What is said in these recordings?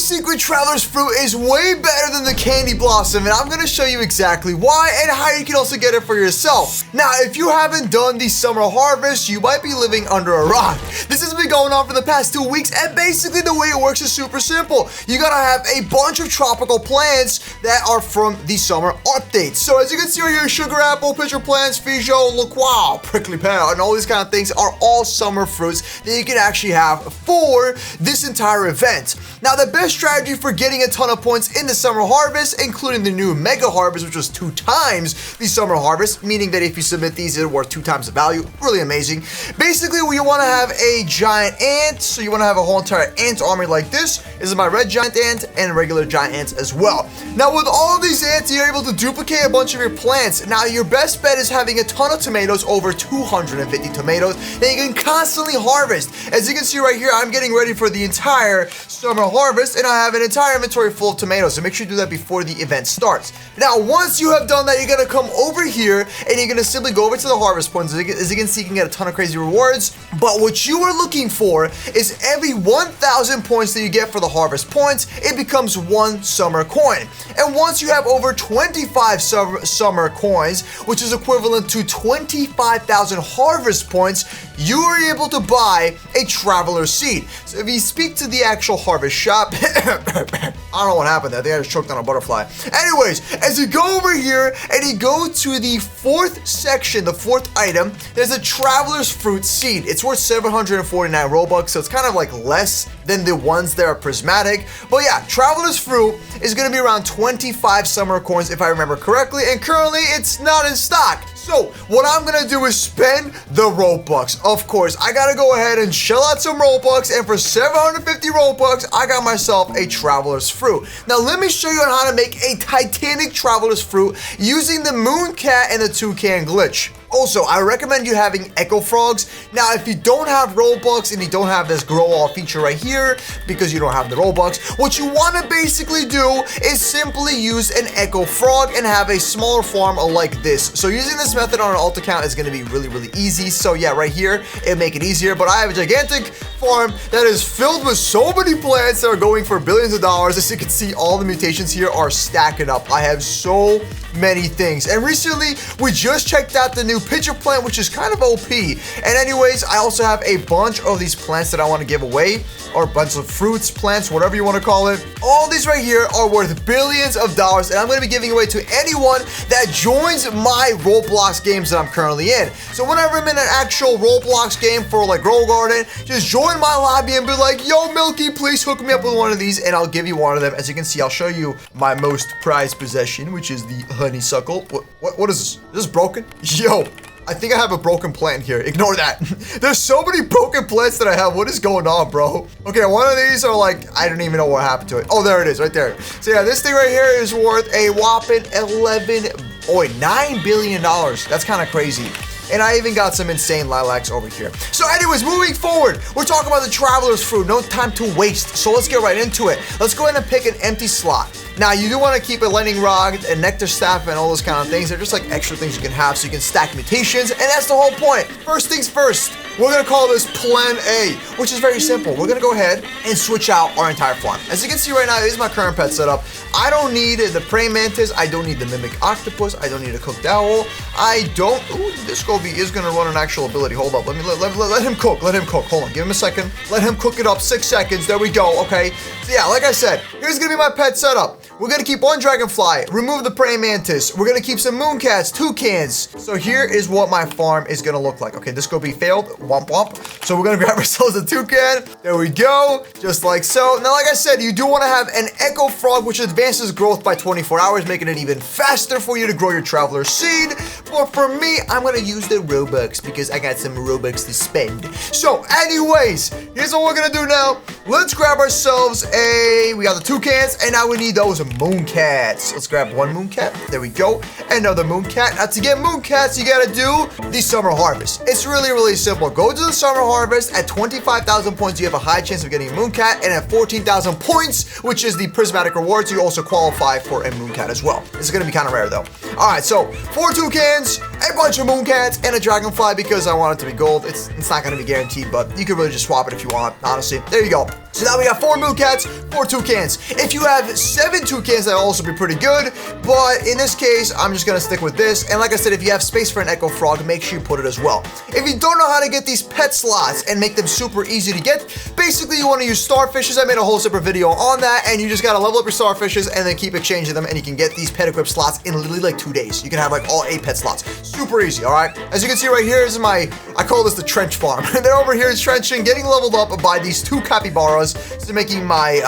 secret traveler's fruit is way better than the candy blossom, and I'm going to show you exactly why and how you can also get it for yourself. Now, if you haven't done the summer harvest, you might be living under a rock. This has been going on for the past 2 weeks, and basically the way it works is super simple. You gotta have a bunch of tropical plants that are from the summer updates. So as you can see right here, sugar apple, pitcher plants, Fijo, Loqual, prickly pear, and all these kind of things are all summer fruits that you can actually have for this entire event. Now, the best strategy for getting a ton of points in the summer harvest, including the new mega harvest, which was 2 times the summer harvest, meaning that if you submit these, it's worth 2 times the value. Really amazing. Basically, we want to have a giant ant, so you want to have a whole entire ant army like this. This is my red giant ant and regular giant ants as well. Now, with all of these ants, you're able to duplicate a bunch of your plants. Now, your best bet is having a ton of tomatoes, over 250 tomatoes, that you can constantly harvest. As you can see right here, I'm getting ready for the entire summer harvest, and I have an entire inventory full of tomatoes, so make sure you do that before the event starts. Now, once you have done that, you're gonna come over here, and you're gonna simply go over to the harvest points. As you can see, you can get a ton of crazy rewards, but what you are looking for is every 1,000 points that you get for the harvest points, it becomes 1 summer coin. And once you have over 25 summer coins, which is equivalent to 25,000 harvest points, you are able to buy a traveler seed. So if you speak to the actual harvest shop, I don't know what happened there. I think I just choked on a butterfly. Anyways, as you go over here and you go to the 4th section, the 4th item, there's a traveler's fruit seed. It's worth 749 Robux, so it's kind of like less than the ones that are prismatic. But yeah, traveler's fruit is going to be around 25 summer coins if I remember correctly, and currently it's not in stock. So what I'm gonna do is spend the Robux. Of course, I gotta go ahead and shell out some Robux, and for 750 Robux, I got myself a traveler's fruit. Now let me show you on how to make a Titanic traveler's fruit using the moon cat and the toucan glitch. Also, I recommend you having echo frogs. Now, if you don't have Robux and you don't have this grow all feature right here because you don't have the Robux, what you want to basically do is simply use an echo frog and have a smaller farm like this. So using this method on an alt account is going to be really, really easy. So yeah, right here, it'll make it easier. But I have a gigantic farm that is filled with so many plants that are going for billions of dollars. As you can see, all the mutations here are stacking up. I have so many things. And recently, we just checked out the new pitcher plant, which is kind of OP. And anyways, I also have a bunch of these plants that I want to give away, or a bunch of fruits, plants, whatever you want to call it. All these right here are worth billions of dollars, and I'm going to be giving away to anyone that joins my Roblox games that I'm currently in. So whenever I'm in an actual Roblox game for like Grow Garden, just join my lobby and be like, yo, Milky, please hook me up with one of these, and I'll give you one of them. As you can see, I'll show you my most prized possession, which is the honeysuckle. What is this? Is this broken? Yo, I think I have a broken plant here. Ignore that. There's so many broken plants that I have. What is going on, bro? Okay, one of these are like, I don't even know what happened to it. Oh, there it is, right there. So yeah, this thing right here is worth a whopping $9 billion. That's kind of crazy. And I even got some insane lilacs over here. So anyways, moving forward, we're talking about the traveler's fruit. No time to waste. So let's get right into it. Let's go ahead and pick an empty slot. Now, you do want to keep a lightning rod, a nectar staff, and all those kind of things. They're just like extra things you can have so you can stack mutations, and that's the whole point. First things first, we're going to call this Plan A, which is very simple. We're going to go ahead and switch out our entire farm. As you can see right now, this is my current pet setup. I don't need the praying mantis. I don't need the mimic octopus. I don't need a cooked owl. I don't... Ooh, this Gobi is going to run an actual ability. Hold up. Let him cook. Let him cook. Hold on. Give him a second. Let him cook it up. 6 seconds. There we go. Okay. So yeah, like I said, here's going to be my pet setup. We're going to keep one dragonfly, remove the praying mantis. We're going to keep some mooncats, toucans. So here is what my farm is going to look like. Okay, this Gobi failed. Womp womp. So we're going to grab ourselves a toucan. There we go. Just like so. Now, like I said, you do want to have an echo frog, which advances growth by 24 hours, making it even faster for you to grow your traveler seed. But for me, I'm going to use the Robux because I got some Robux to spend. So anyways, here's what we're going to do now. Let's grab ourselves we got the toucans, and now we need those mooncats. Let's grab one mooncat. There we go. Another mooncat. Now, to get mooncats, you got to do the summer harvest. It's really, really simple. Go to the summer harvest. At 25,000 points, you have a high chance of getting a mooncat, and at 14,000 points, which is the prismatic rewards, you also qualify for a mooncat as well. This is going to be kind of rare, though. All right, so 4 toucans, a bunch of moon cats, and a dragonfly because I want it to be gold. It's not going to be guaranteed, but you could really just swap it if you want, honestly. There you go. So now we got 4 moon cats, 4 toucans. If you have 7 toucans, that'll also be pretty good. But in this case, I'm just going to stick with this. And like I said, if you have space for an echo frog, make sure you put it as well. If you don't know how to get these pet slots and make them super easy to get, basically you want to use starfishes. I made a whole separate video on that, and you just got to level up your starfishes and then keep exchanging them, and you can get these pet equip slots in literally like 2 days. You can have like all 8 pet slots. Super easy, all right? As you can see right here, this is I call this the trench farm. They're over here trenching, getting leveled up by these 2 capybaras. So making my,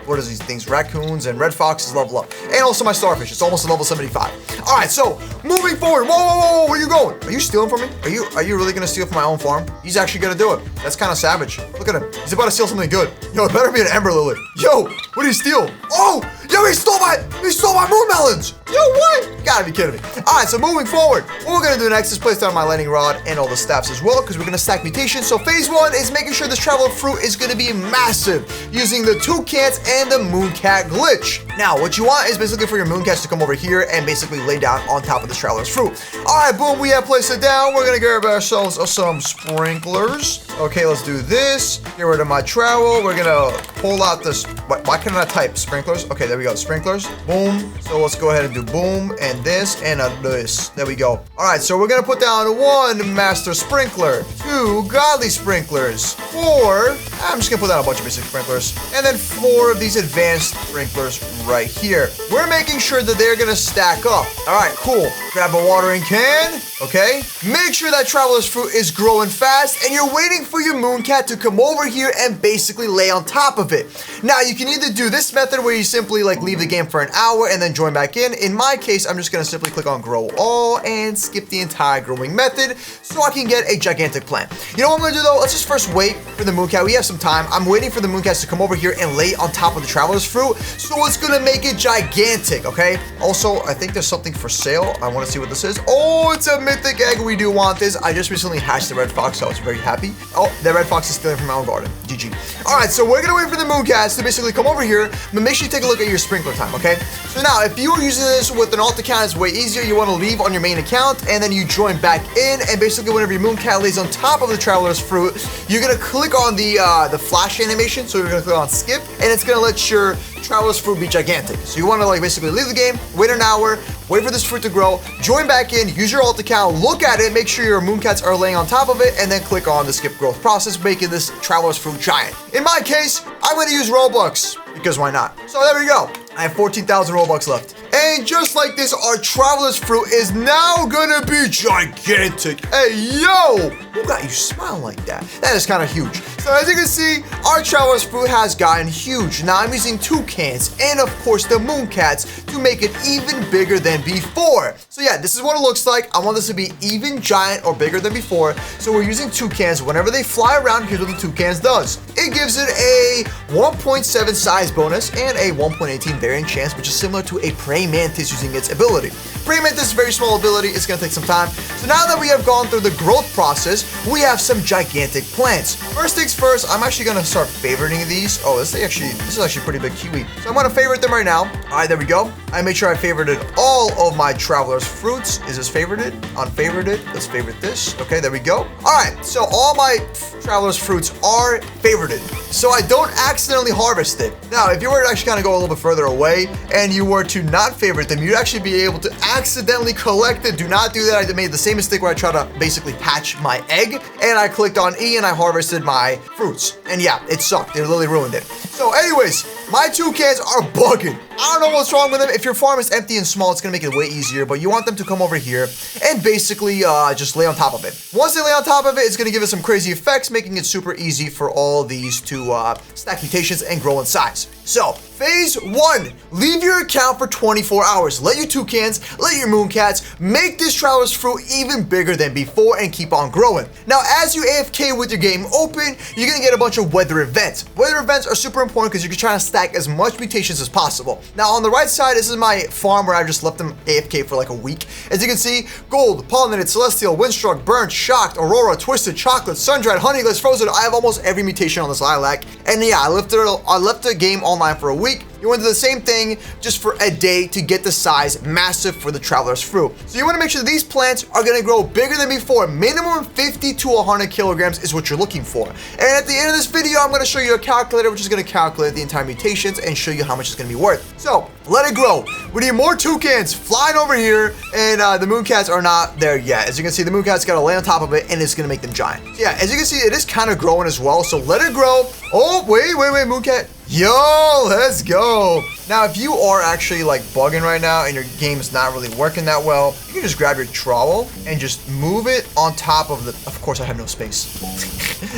what are these things? Raccoons and red foxes level up. And also my starfish. It's almost a level 75. All right, so moving forward. Whoa, where are you going? Are you stealing from me? Are you really gonna steal from my own farm? He's actually gonna do it. That's kind of savage. Look at him. He's about to steal something good. Yo, it better be an Ember Lily. Yo, what did he steal? Oh, yo, he stole my moon melons. Yo, what? You gotta be kidding me. All right, so moving forward, what we're gonna do next is place down my lightning rod and all the staffs as well, because we're gonna stack mutations. So phase 1 is making sure this traveler fruit is gonna be massive, using the toucans and the mooncat glitch. Now, what you want is basically for your mooncats to come over here and basically lay down on top of this traveler's fruit. All right, boom, we have placed it down. We're gonna grab ourselves some sprinklers. Okay, let's do this. Get rid of my trowel. We're gonna pull out this. Why can't I type sprinklers? Okay, there we go, sprinklers. Boom. So let's go ahead and do boom and this and this. There we go. All right, so we're gonna put down 1 master sprinkler, 2 godly sprinklers, 4. I'm just gonna put down a bunch of basic sprinklers, and then 4 of these advanced sprinklers right here. We're making sure that they're gonna stack up. All right, cool. Grab a watering can. Okay, make sure that traveler's fruit is growing fast, and you're waiting for your mooncat to come over here and basically lay on top of it. Now, you can either do this method where you simply like leave the game for an hour and then join back in. In my case, I'm just gonna simply click on grow all and skip the entire growing method so I can get a gigantic plant. You know what I'm gonna do though? Let's just first wait for the mooncat. We have some time. I'm waiting for the mooncats to come over here and lay on top of the traveler's fruit, so it's gonna make it gigantic, okay? Also, I think there's something for sale. I wanna see what this is. Oh, it's a mythic egg. We do want this. I just recently hatched the red fox, so I was very happy. Oh, the red fox is stealing from my own garden. GG. All right, so we're gonna wait for the mooncats to basically come over here, but make sure you take a look at your sprinkler time, okay? So now, if you are using this with an alt account, it's way easier. You wanna leave on your main account, and then you join back in, and basically whenever your mooncat lays on top of the traveler's fruit, you're gonna click on the flash animation, so you're gonna click on skip, and it's gonna let your traveler's fruit be gigantic. So you wanna like basically leave the game, wait an hour, wait for this fruit to grow, join back in, use your alt account, look at it, make sure your mooncats are laying on top of it, and then click on the skip growth process, making this traveler's fruit giant. In my case, I'm gonna use Roblox, because why not? So there we go. I have 14,000 Robux left. And just like this, our traveler's fruit is now gonna be gigantic. Hey, yo! Who got you smiling like that? That is kind of huge. So as you can see, our traveler's fruit has gotten huge. Now I'm using toucans and of course the mooncats to make it even bigger than before. So yeah, this is what it looks like. I want this to be even giant or bigger than before. So we're using toucans. Whenever they fly around, here's what the toucans does. It gives it a 1.7 size bonus and a 1.18 variant chance, which is similar to a praying mantis using its ability. Praying mantis is a very small ability. It's gonna take some time. So now that we have gone through the growth process, we have some gigantic plants. First things first, I'm actually gonna start favoriting these. Oh, this is actually pretty big kiwi. So I'm gonna favorite them right now. All right, there we go. I made sure I favorited all of my traveler's fruits. Is this favorited? Unfavorited. Let's favorite this. Okay, there we go. All right, so all my traveler's fruits are favorited, so I don't accidentally harvest it. Now, if you were to actually kind of go a little bit further away and you were to not favorite them, you'd actually be able to accidentally collect it. Do not do that. I made the same mistake where I tried to basically hatch my egg, and I clicked on E and I harvested my fruits. And yeah, it sucked. It literally ruined it. So anyways, my toucans are bugging. I don't know what's wrong with them. If your farm is empty and small, it's gonna make it way easier, but you want them to come over here and basically just lay on top of it. Once they lay on top of it, it's gonna give it some crazy effects, making it super easy for all these to stack mutations and grow in size. So, phase 1, leave your account for 24 hours. Let your toucans, let your mooncats make this traveler's fruit even bigger than before and keep on growing. Now, as you AFK with your game open, you're gonna get a bunch of weather events. Weather events are super important because you're trying to stack as much mutations as possible. Now, on the right side, this is my farm where I've just left them AFK for like a week. As you can see, gold, pollinated, celestial, windstruck, burnt, shocked, aurora, twisted, chocolate, sun-dried, honeyglaze, frozen. I have almost every mutation on this lilac. And yeah, I left the game online for a week. You want to do the same thing just for a day to get the size massive for the traveler's fruit. So you want to make sure that these plants are going to grow bigger than before. Minimum 50 to 100 kilograms is what you're looking for. And at the end of this video, I'm going to show you a calculator which is going to calculate the entire mutations and show you how much it's going to be worth. So let it grow. We need more toucans flying over here, and the mooncats are not there yet. As you can see, the mooncats got to lay on top of it, and it's going to make them giant. So yeah, as you can see, it is kind of growing as well. So let it grow. Oh, wait, mooncat. Yo, let's go. Now, if you are actually like bugging right now and your game is not really working that well, you can just grab your trowel and just move it on top of the, of course I have no space.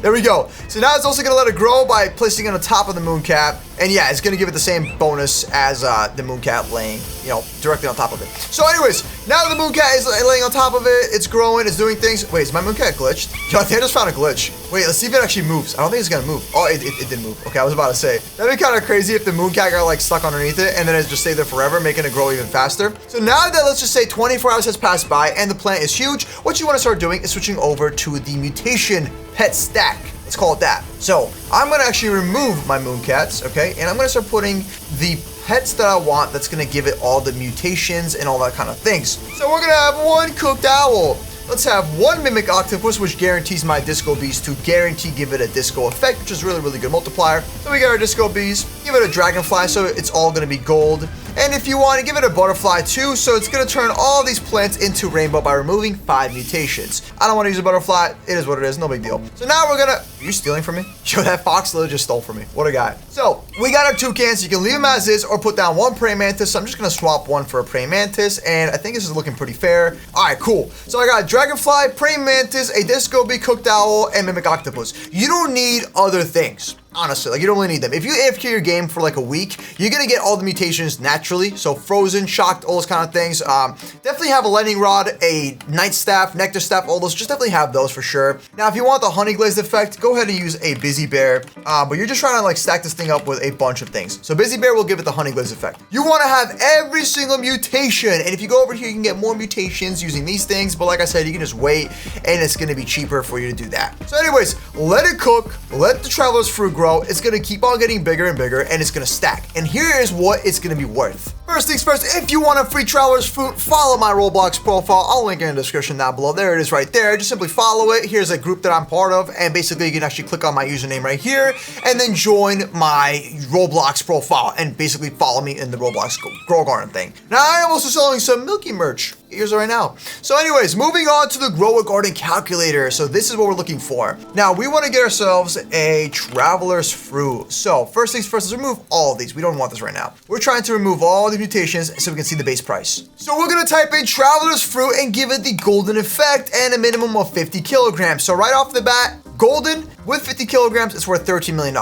There we go. So now it's also gonna let it grow by placing it on top of the mooncat. And yeah, it's gonna give it the same bonus as the mooncat laying, you know, directly on top of it. So anyways, now the mooncat is laying on top of it, it's growing, it's doing things. Wait, is my mooncat glitched? Yo, I think I just found a glitch. Wait, let's see if it actually moves. I don't think it's gonna move. Oh, it did move. Okay, I was about to say. That'd be kind of crazy if the mooncat got like stuck underneath it and then it just stayed there forever, making it grow even faster. So now that, let's just say 24 hours has passed by and the plant is huge, what you want to start doing is switching over to the mutation pet stack. Let's call it that. So I'm going to actually remove my mooncats, okay? And I'm going to start putting the pets that I want that's going to give it all the mutations and all that kind of things. So we're going to have one cooked owl. Let's have one mimic octopus, which guarantees my disco bees to guarantee give it a disco effect, which is really, really good multiplier. So we got our disco bees, give it a dragonfly, so it's all gonna be gold. And if you want to give it a butterfly too, so it's gonna turn all these plants into rainbow by removing 5 mutations. I don't want to use a butterfly, it is what it is, no big deal. So now we're gonna, are you stealing from me? Yo, that fox literally just stole from me, what a guy. So we got our toucans, you can leave them as is or put down one praying mantis. So I'm just gonna swap one for a praying mantis, and I think this is looking pretty fair. All right, cool. So I got dragonfly, praying mantis, a disco bee, cooked owl, and mimic octopus. You don't need other things. Honestly, like you don't really need them. If you AFK your game for like a week, you're gonna get all the mutations naturally. So frozen, shocked, all those kind of things. Definitely have a lightning rod, a night staff, nectar staff, all those. Just definitely have those for sure. Now, if you want the honey glazed effect, go ahead and use a busy bear. But you're just trying to like stack this thing up with a bunch of things. So busy bear will give it the honey glazed effect. You want to have every single mutation, and if you go over here, you can get more mutations using these things. But like I said, you can just wait, and it's gonna be cheaper for you to do that. So, anyways, let it cook. Let the traveler's fruit grow. It's gonna keep on getting bigger and bigger, and it's gonna stack. And here is what it's gonna be worth. First things first, if you want a free traveler's fruit, follow my Roblox profile. I'll link it in the description down below. There it is right there. Just simply follow it. Here's a group that I'm part of, and basically you can actually click on my username right here and then join my Roblox profile and basically follow me in the Roblox Grow Garden thing. Now I am also selling some Milky merch. Here's right now. So anyways, moving on to the Grow a Garden calculator. So this is what we're looking for. Now we want to get ourselves a traveler's fruit. So first things first, let's remove all of these. We don't want this right now. We're trying to remove all the mutations so we can see the base price. So we're going to type in traveler's fruit and give it the golden effect and a minimum of 50 kilograms. So right off the bat, golden with 50 kilograms, it's worth $13 million.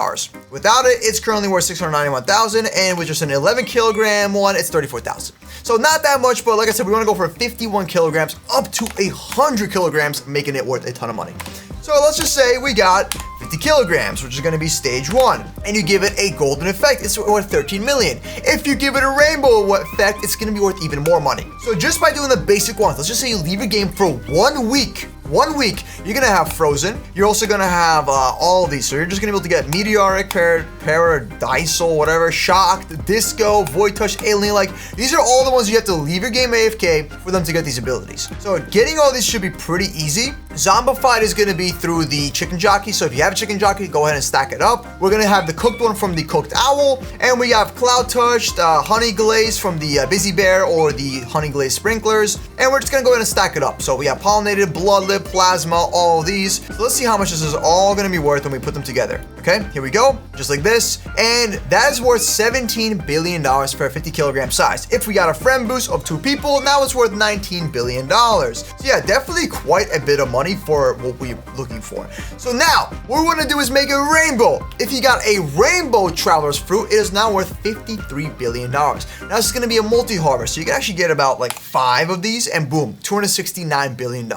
Without it, it's currently worth 691,000, and with just an 11 kilogram one, it's 34,000. So not that much, but like I said, we want to go for 51 kilograms up to 100 kilograms, making it worth a ton of money. So let's just say we got 50 kilograms, which is going to be stage 1, and you give it a golden effect, it's worth 13 million. If you give it a rainbow effect, it's going to be worth even more money. So just by doing the basic ones, let's just say you leave your game for 1 week. 1 week, you're gonna have frozen. You're also gonna have all of these. So you're just gonna be able to get meteoric, paradisal, whatever, shocked, disco, void touch, alien. Like these are all the ones you have to leave your game AFK for them to get these abilities. So getting all these should be pretty easy. Zombified is gonna be through the chicken jockey. So if you have a chicken jockey, go ahead and stack it up. We're gonna have the cooked one from the cooked owl, and we have cloud touched, honey glaze from the busy bear or the honey glaze sprinklers, and we're just gonna go ahead and stack it up. So we have pollinated, bloodlip, plasma, all of these. So let's see how much this is all gonna be worth when we put them together. Okay, here we go, just like this. And that is worth $17 billion for a 50 kilogram size. If we got a friend boost of 2 people, now it's worth $19 billion. So yeah, definitely quite a bit of money for what we're looking for. So now, what we wanna do is make a rainbow. If you got a rainbow traveler's fruit, it is now worth $53 billion. Now this is gonna be a multi-harvest, so you can actually get about like 5 of these, and boom, $269 billion.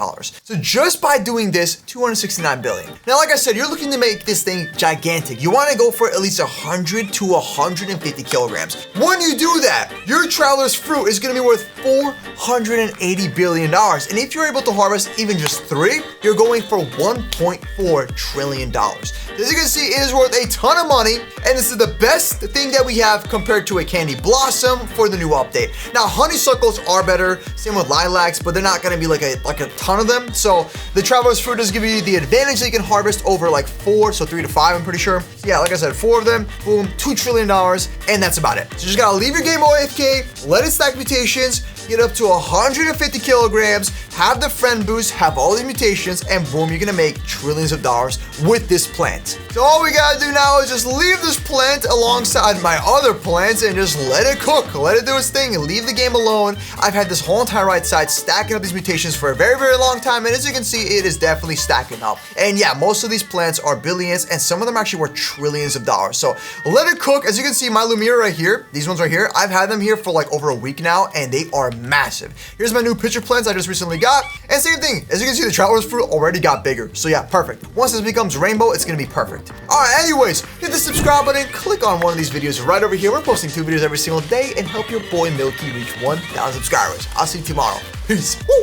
So just by doing this, $269 billion. Now, like I said, you're looking to make this thing gigantic. You want to go for at least 100 to 150 kilograms. When you do that, your traveler's fruit is going to be worth $480 billion. And if you're able to harvest even just 3, 3, you're going for $1.4 trillion. As you can see, it is worth a ton of money, and this is the best thing that we have compared to a candy blossom for the new update. Now, honeysuckles are better, same with lilacs, but they're not gonna be like a ton of them. So the traveler's fruit does give you the advantage that you can harvest over like 4, so 3 to 5, I'm pretty sure. Yeah, like I said, 4 of them, boom, $2 trillion, and that's about it. So you just gotta leave your game AFK, let it stack mutations, get up to 150 kilograms, have the friend boost, have all these mutations, and boom, you're gonna make trillions of dollars with this plant. So all we gotta do now is just leave this plant alongside my other plants and just let it cook, let it do its thing, and leave the game alone. I've had this whole entire right side stacking up these mutations for a very, very long time, and as you can see, it is definitely stacking up. And yeah, most of these plants are billions, and some of them actually worth trillions of dollars. So let it cook. As you can see, my Lumira right here, these ones right here, I've had them here for like over a week now, and they are massive. Here's my new pitcher plants I just recently got, and same thing. As you can see, the traveler's fruit already got bigger. So yeah, perfect. Once this becomes rainbow, it's gonna be perfect. All right, anyways, hit the subscribe button, click on one of these videos right over here. We're posting 2 videos every single day and help your boy Milky reach 1,000 subscribers. I'll see you tomorrow. Peace. Woo!